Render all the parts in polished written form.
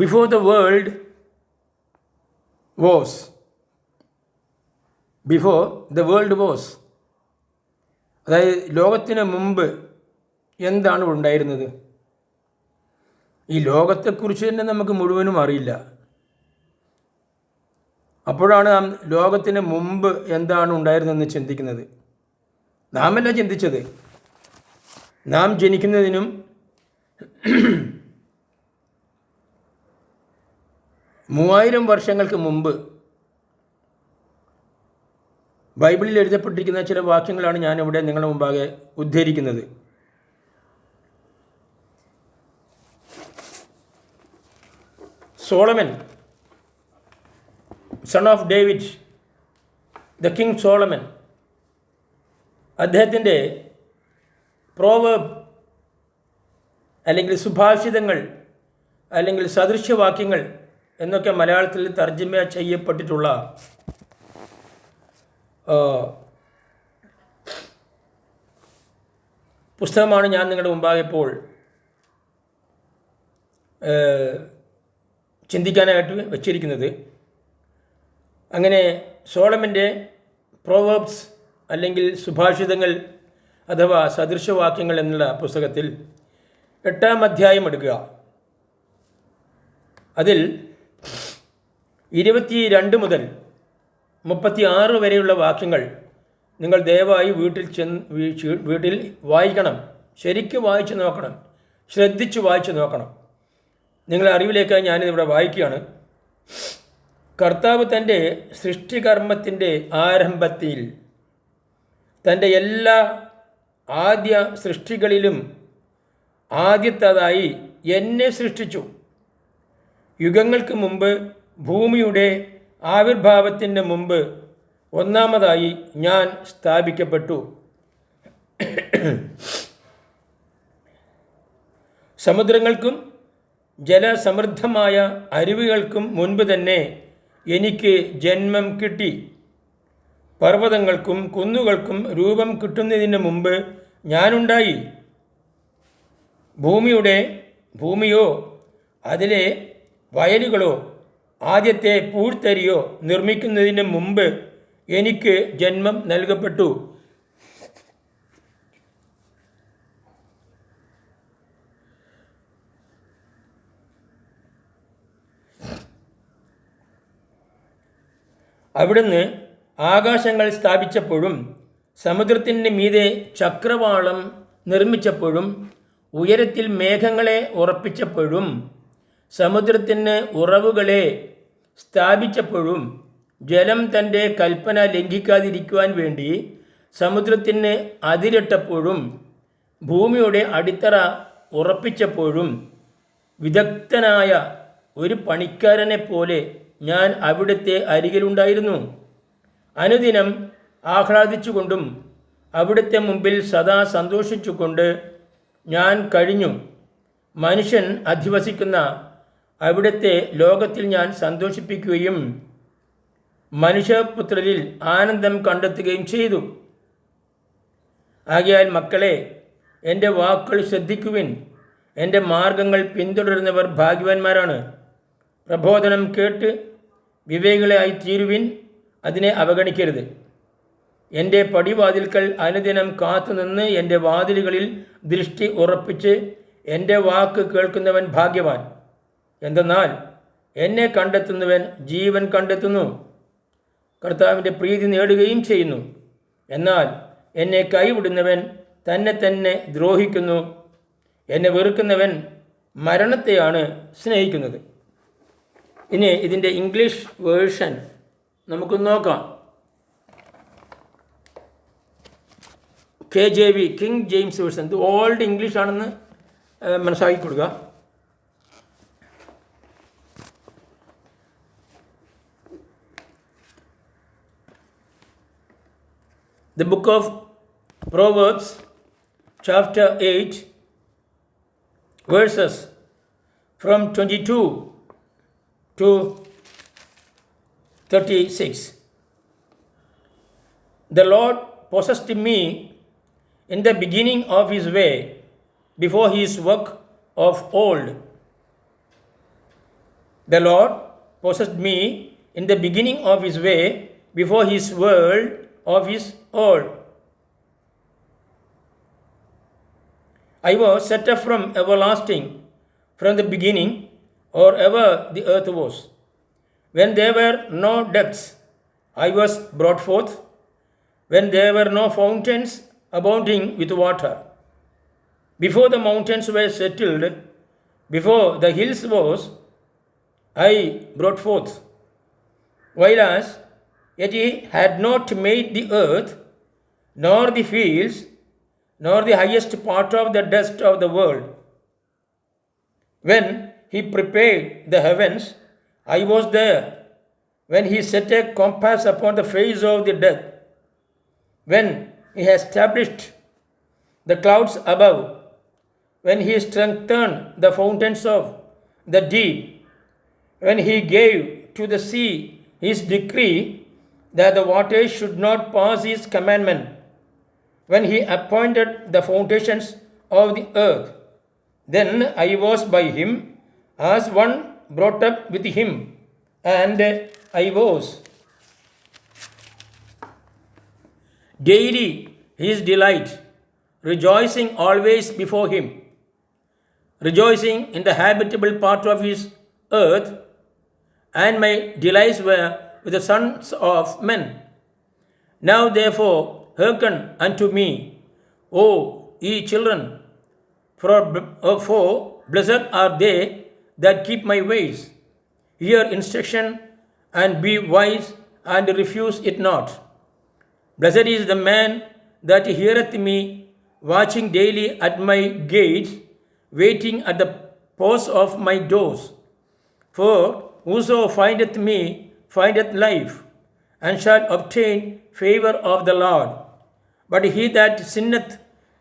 Before the world was, before the world was, അതായത് ലോകത്തിന് മുമ്പ് എന്താണ് ഉണ്ടായിരുന്നത്? ഈ ലോകത്തെക്കുറിച്ച് തന്നെ നമുക്ക് മുഴുവനും അറിയില്ല. അപ്പോഴാണ് നാം ലോകത്തിന് മുമ്പ് എന്താണ് ഉണ്ടായിരുന്നതെന്ന് ചിന്തിക്കുന്നത്. നാമല്ല ചിന്തിച്ചത്. നാം ജനിക്കുന്നതിനും 3000 വർഷങ്ങൾക്ക് മുമ്പ് ബൈബിളിൽ എഴുതപ്പെട്ടിരിക്കുന്ന ചില വാക്യങ്ങളാണ് ഞാനിവിടെ നിങ്ങളുടെ മുമ്പാകെ ഉദ്ധരിക്കുന്നത്. Solomon, son of David, the king Solomon, അദ്ദേഹത്തിൻ്റെ പ്രോവർബ് അല്ലെങ്കിൽ സുഭാഷിതങ്ങൾ അല്ലെങ്കിൽ സദൃശ്യവാക്യങ്ങൾ എന്നൊക്കെ മലയാളത്തിൽ തർജ്ജമ ചെയ്യപ്പെട്ടിട്ടുള്ള പുസ്തകമാണ് ഞാൻ നിങ്ങളുടെ മുമ്പാകെ ഇപ്പോൾ ചിന്തിക്കാനായിട്ട് വച്ചിരിക്കുന്നത്. അങ്ങനെ സോളമൻ്റെ പ്രോവേർബ്സ് അല്ലെങ്കിൽ സുഭാഷിതങ്ങൾ അഥവാ സദൃശവാക്യങ്ങൾ എന്നുള്ള പുസ്തകത്തിൽ 8-ാം അധ്യായം എടുക്കുക. അതിൽ 22 മുതൽ 36 വരെയുള്ള വാക്യങ്ങൾ നിങ്ങൾ ദയവായി വീട്ടിൽ വായിക്കണം. ശരിക്കും വായിച്ചു നോക്കണം, ശ്രദ്ധിച്ച് വായിച്ചു നോക്കണം. നിങ്ങളുടെ അറിവിലേക്കായി ഞാനിതിവിടെ വായിക്കുകയാണ്. കർത്താവ് തൻ്റെ സൃഷ്ടികർമ്മത്തിൻ്റെ ആരംഭത്തിൽ തൻ്റെ എല്ലാ ആദ്യ സൃഷ്ടികളിലും ആദ്യത്തേതായി എന്നെ സൃഷ്ടിച്ചു. യുഗങ്ങൾക്ക് മുമ്പ്, ഭൂമിയുടെ ആവിർഭാവത്തിന് മുമ്പ് ഒന്നാമതായി ഞാൻ സ്ഥാപിക്കപ്പെട്ടു. സമുദ്രങ്ങൾക്കും ജലസമൃദ്ധമായ അരുവികൾക്കും മുൻപ് തന്നെ എനിക്ക് ജന്മം കിട്ടി. പർവ്വതങ്ങൾക്കും കുന്നുകൾക്കും രൂപം കിട്ടുന്നതിന് മുമ്പ് ഞാനുണ്ടായി. ഭൂമിയോ അതിലെ വയലുകളോ ആദ്യത്തെ പൂഴ്ത്തരിയോ നിർമ്മിക്കുന്നതിന് മുമ്പ് എനിക്ക് ജന്മം നൽകപ്പെട്ടു. അവിടുന്ന് ആകാശങ്ങൾ സ്ഥാപിച്ചപ്പോഴും സമുദ്രത്തിന് മീതെ ചക്രവാളം നിർമ്മിച്ചപ്പോഴും ഉയരത്തിൽ മേഘങ്ങളെ ഉറപ്പിച്ചപ്പോഴും സമുദ്രത്തിന് ഉറവുകളെ സ്ഥാപിച്ചപ്പോഴും ജലം തൻ്റെ കൽപ്പന ലംഘിക്കാതിരിക്കുവാൻ വേണ്ടി സമുദ്രത്തിന് അതിരിട്ടപ്പോഴും ഭൂമിയുടെ അടിത്തറ ഉറപ്പിച്ചപ്പോഴും വിദഗ്ധനായ ഒരു പണിക്കാരനെ പോലെ ഞാൻ അവിടുത്തെ അരികിലുണ്ടായിരുന്നു. അനുദിനം ആഹ്ലാദിച്ചുകൊണ്ടും അവിടുത്തെ മുമ്പിൽ സദാ സന്തോഷിച്ചുകൊണ്ട് ഞാൻ കഴിഞ്ഞു. മനുഷ്യൻ അധിവസിക്കുന്ന അവിടുത്തെ ലോകത്തിൽ ഞാൻ സന്തോഷിപ്പിക്കുകയും മനുഷ്യപുത്രരിൽ ആനന്ദം കണ്ടെത്തുകയും ചെയ്തു. ആകയാൽ മക്കളെ, എൻ്റെ വാക്കുകൾ ശ്രദ്ധിക്കുവിൻ. എൻ്റെ മാർഗങ്ങൾ പിന്തുടരുന്നവർ ഭാഗ്യവാന്മാരാണ്. പ്രബോധനം കേട്ട് വിവേകികളായി തീരുവിൻ, അതിനെ അവഗണിക്കരുത്. എൻ്റെ പടിവാതിൽക്കൽ അനുദിനം കാത്തുനിന്ന് എൻ്റെ വാതിലുകളിൽ ദൃഷ്ടി ഉറപ്പിച്ച് എൻ്റെ വാക്ക് കേൾക്കുന്നവൻ ഭാഗ്യവാൻ. എന്തെന്നാൽ എന്നെ കണ്ടെത്തുന്നവൻ ജീവൻ കണ്ടെത്തുന്നു, കർത്താവിൻ്റെ പ്രീതി നേടുകയും ചെയ്യുന്നു. എന്നാൽ എന്നെ കൈവിടുന്നവൻ തന്നെ ദ്രോഹിക്കുന്നു. എന്നെ വെറുക്കുന്നവൻ മരണത്തെയാണ് സ്നേഹിക്കുന്നത്. ഇനി ഇതിൻ്റെ ഇംഗ്ലീഷ് വേർഷൻ നമുക്ക് നോക്കാം. KJV, king James version. ഇത് ഓൾഡ് ഇംഗ്ലീഷ് ആണെന്ന് മനസ്സിലാക്കി കൊടുക്കുക. The book of Proverbs, chapter 8, verses from 22 to 36. The Lord possessed me in the beginning of his way, before his work of old. The Lord possessed me in the beginning of his way, before his world of his all. I was set up from everlasting, from the beginning, or ever the earth was. When there were no depths, I was brought forth, when there were no fountains abounding with water. Before the mountains were settled, before the hills was, I brought forth. Whereas yet he had not made the earth, nor the fields, nor the highest part of the dust of the world. When he prepared the heavens, I was there. When he set a compass upon the face of the deep, when he established the clouds above, when he strengthened the fountains of the deep, when he gave to the sea his decree that the waters should not pass his commandment, when he appointed the foundations of the earth, then I was by him as one brought up with him, and I was daily his delight, rejoicing always before him, rejoicing in the habitable part of his earth, and my delights were with the sons of men. Now therefore hearken unto me, O ye children, for blessed are they that keep my ways. Hear instruction and be wise, and refuse it not. Blessed is the man that heareth me, watching daily at my gates, waiting at the posts of my doors. For whoso findeth me findeth life, and shall obtain favor of the Lord. But he that sinneth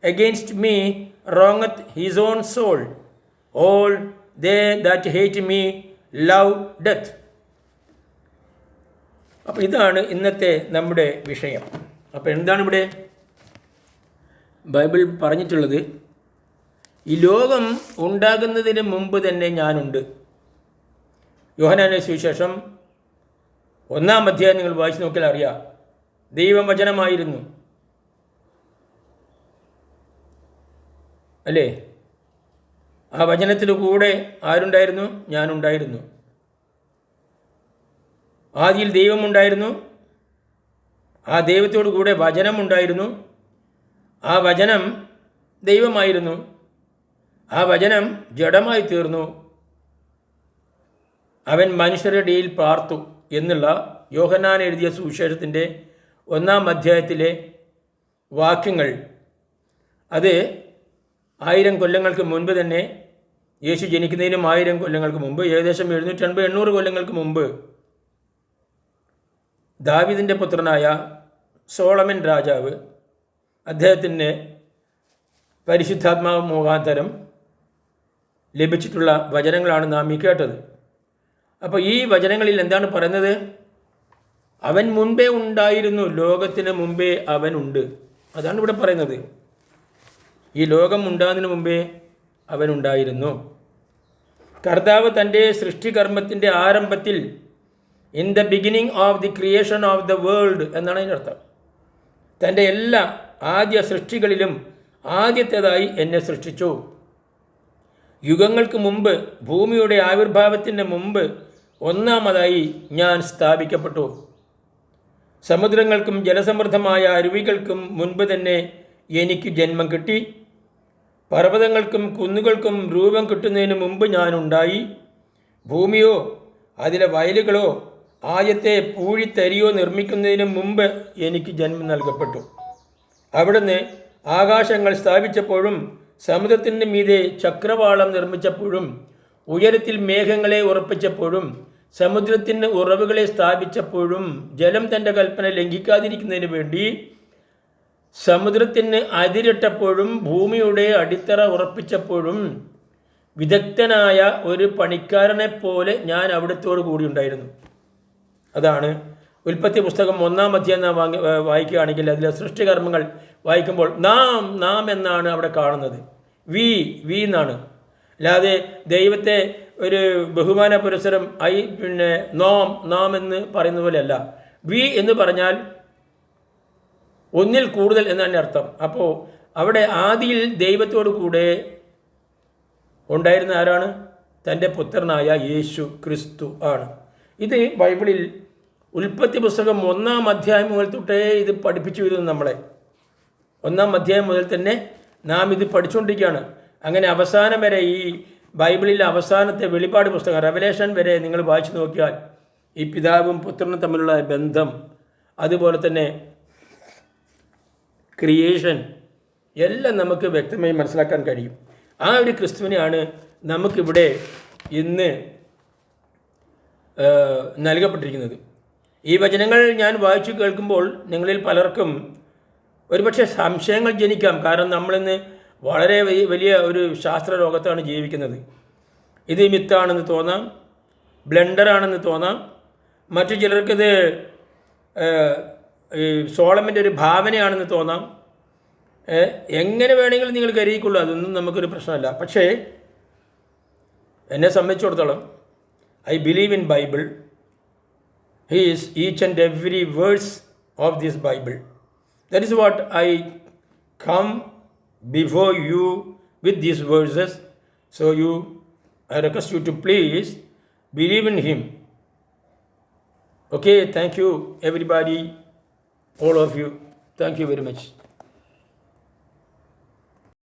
against me wrongeth his own soul. All they that hate me love death. അപ്പോൾ ഇതാണ് ഇന്നത്തെ നമ്മുടെ വിഷയം. അപ്പോൾ എന്താണ് ഇവിടെ Bible പറഞ്ഞിട്ടുള്ളത്? ഈ ലോകം ഉണ്ടാകുന്നതിന് മുമ്പ് തന്നെ ഞാനുണ്ട്. യോഹന്നാന്റെ സുവിശേഷം 1-ാം അധ്യായം നിങ്ങൾ വായിച്ചു നോക്കിയാൽ അറിയാം. ദൈവം വചനമായിരുന്നു, അല്ലേ? ആ വചനത്തിൻ്റെ കൂടെ ആരുണ്ടായിരുന്നു? ഞാനുണ്ടായിരുന്നു. ആദിയിൽ ദൈവമുണ്ടായിരുന്നു, ആ ദൈവത്തോടു കൂടെ വചനമുണ്ടായിരുന്നു, ആ വചനം ദൈവമായിരുന്നു, ആ വചനം ജഡമായി തീർന്നു, അവൻ മനുഷ്യരുടെ ഇടയിൽ പാർത്തു എന്നുള്ള യോഹന്നാൻ എഴുതിയ സുവിശേഷത്തിൻ്റെ 1-ാം അധ്യായത്തിലെ വാക്യങ്ങൾ, അത് 1000 കൊല്ലങ്ങൾക്ക് മുൻപ് തന്നെ, യേശു ജനിക്കുന്നതിനും 1000 കൊല്ലങ്ങൾക്ക് മുമ്പ്, ഏകദേശം 780-800 കൊല്ലങ്ങൾക്ക് മുമ്പ് ദാവീദിൻ്റെ പുത്രനായ സോളമൻ രാജാവ് അദ്ദേഹത്തിന് പരിശുദ്ധാത്മാവ് മുഖാന്തരം ലഭിച്ചിട്ടുള്ള വചനങ്ങളാണ് നാം ഈ കേട്ടത്. അപ്പോൾ ഈ വചനങ്ങളിൽ എന്താണ് പറയുന്നത്? അവൻ മുൻപേ ഉണ്ടായിരുന്നു, ലോകത്തിന് മുമ്പേ അവനുണ്ട്. അതാണ് ഇവിടെ പറയുന്നത്. ഈ ലോകം ഉണ്ടാകുന്നതിന് മുമ്പേ അവനുണ്ടായിരുന്നു. കർത്താവ് തൻ്റെ സൃഷ്ടികർമ്മത്തിൻ്റെ ആരംഭത്തിൽ in the beginning of the creation of the world എന്നാണ് അതിനർത്ഥം. തൻ്റെ എല്ലാ ആദ്യ സൃഷ്ടികളിലും ആദ്യത്തേതായി എന്നെ സൃഷ്ടിച്ചു. യുഗങ്ങൾക്ക് മുമ്പ്, ഭൂമിയുടെ ആവിർഭാവത്തിന് മുമ്പ് ഒന്നാമതായി ഞാൻ സ്ഥാപിക്കപ്പെട്ടു. സമുദ്രങ്ങൾക്കും ജലസമൃദ്ധമായ അരുവികൾക്കും മുൻപ് തന്നെ എനിക്ക് ജന്മം കിട്ടി. പർവ്വതങ്ങൾക്കും കുന്നുകൾക്കും രൂപം കിട്ടുന്നതിന് മുമ്പ് ഞാനുണ്ടായി. ഭൂമിയോ അതിലെ വയലുകളോ ആദ്യത്തെ പൂഴിത്തരിയോ നിർമ്മിക്കുന്നതിന് മുമ്പ് എനിക്ക് ജന്മം നൽകപ്പെട്ടു. അവിടുന്ന് ആകാശങ്ങൾ സ്ഥാപിച്ചപ്പോഴും സമുദ്രത്തിൻ്റെ മീതെ ചക്രവാളം നിർമ്മിച്ചപ്പോഴും ഉയരത്തിൽ മേഘങ്ങളെ ഉറപ്പിച്ചപ്പോഴും സമുദ്രത്തിന് ഉറവുകളെ സ്ഥാപിച്ചപ്പോഴും ജലം തൻ്റെ കൽപ്പന ലംഘിക്കാതിരിക്കുന്നതിന് വേണ്ടി സമുദ്രത്തിന് അതിരിട്ടപ്പോഴും ഭൂമിയുടെ അടിത്തറ ഉറപ്പിച്ചപ്പോഴും വിദഗ്ധനായ ഒരു പണിക്കാരനെ പോലെ ഞാൻ അവിടത്തോടു കൂടി ഉണ്ടായിരുന്നു. അതാണ് ഉൽപ്പത്തി പുസ്തകം 1-ാം അധ്യായം വായിക്കുകയാണെങ്കിൽ അതിലെ സൃഷ്ടികർമ്മങ്ങൾ വായിക്കുമ്പോൾ നാം എന്നാണ് അവിടെ കാണുന്നത്. വി എന്നാണ്. അല്ലാതെ ദൈവത്തെ ഒരു ബഹുമാന പുരസ്സരം പിന്നെ നാം എന്ന് പറയുന്ന പോലെയല്ല. വി എന്ന് പറഞ്ഞാൽ ഒന്നിൽ കൂടുതൽ എന്നാണ് അർത്ഥം. അപ്പോൾ അവിടെ ആദിയിൽ ദൈവത്തോടു കൂടെ ഉണ്ടായിരുന്ന ആരാണ്? തൻ്റെ പുത്രനായ യേശു ക്രിസ്തു ആണ്. ഇത് ബൈബിളിൽ ഉൽപ്പത്തി പുസ്തകം 1-ാം അധ്യായം മുതൽ തൊട്ടേ ഇത് പഠിപ്പിച്ചു വരുന്നു. നമ്മളെ 1-ാം അധ്യായം മുതൽ തന്നെ നാം ഇത് പഠിച്ചുകൊണ്ടിരിക്കുകയാണ്. അങ്ങനെ അവസാനം വരെ ഈ ബൈബിളിലെ അവസാനത്തെ വെളിപ്പാട് പുസ്തകം റെവലേഷൻ വരെ നിങ്ങൾ വായിച്ചു നോക്കിയാൽ ഈ പിതാവും പുത്രനും തമ്മിലുള്ള ബന്ധം, അതുപോലെ തന്നെ ക്രിയേഷൻ എല്ലാം നമുക്ക് വ്യക്തമായി മനസ്സിലാക്കാൻ കഴിയും. ആ ഒരു ക്രിസ്തുവിനെയാണ് നമുക്കിവിടെ ഇന്ന് നൽകപ്പെട്ടിരിക്കുന്നത്. ഈ വചനങ്ങൾ ഞാൻ വായിച്ചു കേൾക്കുമ്പോൾ നിങ്ങളിൽ പലർക്കും ഒരുപക്ഷെ സംശയങ്ങൾ ജനിക്കാം. കാരണം നമ്മളിന്ന് വളരെ വലിയ ഒരു ശാസ്ത്ര ലോകത്താണ് ജീവിക്കുന്നത്. ഇത് മിത്താണെന്ന് തോന്നാം, ബ്ലണ്ടറാണെന്ന് തോന്നാം. മറ്റു ചിലർക്കിത് സോളമൻ്റെ ഒരു ഭാവനയാണെന്ന് തോന്നാം. എങ്ങനെ വേണമെങ്കിലും നിങ്ങൾ കരുതിക്കൊള്ളൂ, അതൊന്നും നമുക്കൊരു പ്രശ്നമല്ല. പക്ഷേ എന്നെ സംബന്ധിച്ചിടത്തോളം I believe in Bible. He is each and every verse of this Bible. That is what I come before you with these verses. So I request you to please believe in Him. Okay, thank you everybody, all of you. Thank you very much.